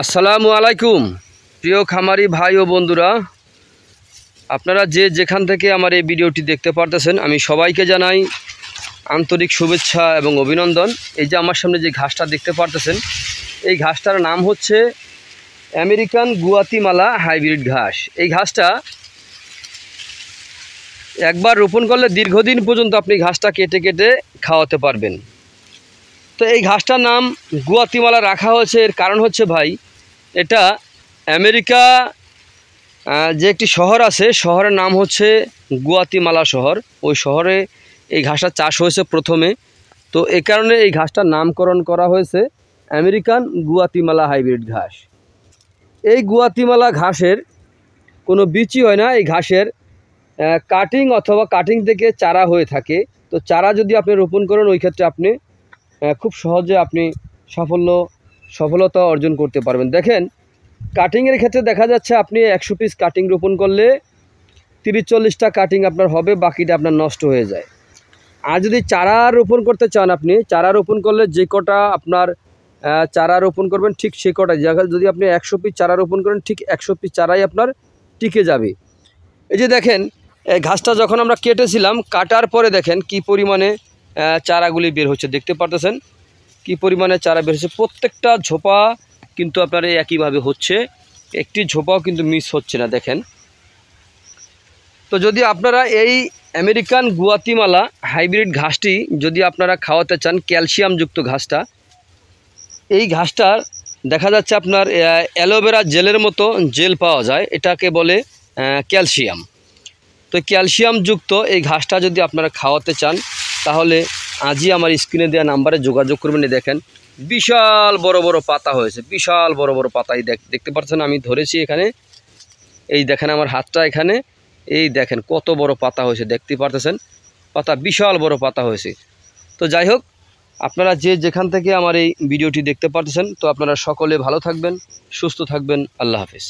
আসসালামু আলাইকুম প্রিয় খামারি ভাই ও বন্ধুরা, আপনারা যে যেখান থেকে আমার এই ভিডিওটি দেখতে পারতেছেন আমি সবাইকে জানাই আন্তরিক শুভেচ্ছা এবং অভিনন্দন। এই যে আমার সামনে যে ঘাসটা দেখতে পারতেছেন, এই ঘাসটার নাম হচ্ছে আমেরিকান গুয়াতিমালা হাইব্রিড ঘাস। এই ঘাসটা একবার রোপণ করলে দীর্ঘদিন পর্যন্ত আপনি ঘাসটা কেটে কেটে খাওয়াতে পারবেন। তো এই ঘাসটার নাম গুয়াতিমালা রাখা হয়েছে, এর কারণ হচ্ছে ভাই, এটা আমেরিকা যে একটি শহর আছে, শহরের নাম হচ্ছে গুয়াতিমালা শহর। ওই শহরে এই ঘাসটা চাষ হয়েছে প্রথমে, তো এই কারণে এই ঘাসটার নামকরণ করা হয়েছে আমেরিকান গুয়াতিমালা হাইব্রিড ঘাস। এই গুয়াতিমালা ঘাসের কোনো বীজই হয় না, এই ঘাসের কাটিং অথবা কাটিং থেকে চারা হয়ে থাকে। তো চারা যদি আপনি রোপণ করেন, ওই ক্ষেত্রে আপনি খুব সহজে আপনি সফলতা অর্জন করতে পারবেন। দেখেন, কাটিংয়ের ক্ষেত্রে দেখা যাচ্ছে আপনি 100 পিস কাটিং রোপণ করলে 30-40টা কাটিং আপনার হবে, বাকিটা আপনার নষ্ট হয়ে যায়। আর যদি চারা রোপণ করতে চান, আপনি চারা রোপণ করলে যে কটা আপনার চারা রোপণ করবেন ঠিক সে কটাই, যদি আপনি 100 পিস চারা রোপণ করেন, ঠিক 100 পিস চারাই আপনার টিকে যাবে। এই যে দেখেন, এই ঘাসটা যখন আমরা কেটেছিলাম, কাটার পরে দেখেন কি পরিমাণে চারাগুলি বের হচ্ছে, দেখতে পারতেছেন কি পরিমাণে চারা বের হচ্ছে। প্রত্যেকটা ঝোপা কিন্তু আপনার একইভাবে হচ্ছে, একটি ঝোপাও কিন্তু মিস হচ্ছে না, দেখেন। তো যদি আপনারা এই আমেরিকান গুয়াতিমালা হাইব্রিড ঘাসটি যদি আপনারা খাওয়াতে চান, ক্যালসিয়ামযুক্ত ঘাসটা, এই ঘাসটার দেখা যাচ্ছে আপনার অ্যালোভেরা জেলের মতো জেল পাওয়া যায়, এটাকে বলে ক্যালসিয়াম। তো ক্যালসিয়ামযুক্ত এই ঘাসটা যদি আপনারা খাওয়াতে চান, তাহলে আজই আমার স্ক্রিনে দেওয়া নাম্বারে যোগাযোগ করবেন। দেখেন, বিশাল বড় বড় পাতা হয়েছে, বিশাল বড় বড় পাতা। এই দেখতে পাচ্ছেন, আমি ধরেছি এখানে, এই দেখেন আমার হাতটা এখানে, এই দেখেন কত বড় পাতা হয়েছে, দেখতে পারতেছেন পাতা, বিশাল বড় পাতা হয়েছে। তো যাই হোক, আপনারা যে যেখান থেকে আমার এই ভিডিওটি দেখতে পারতেছেন, তো আপনারা সকলে ভালো থাকবেন, সুস্থ থাকবেন। আল্লাহ হাফেজ।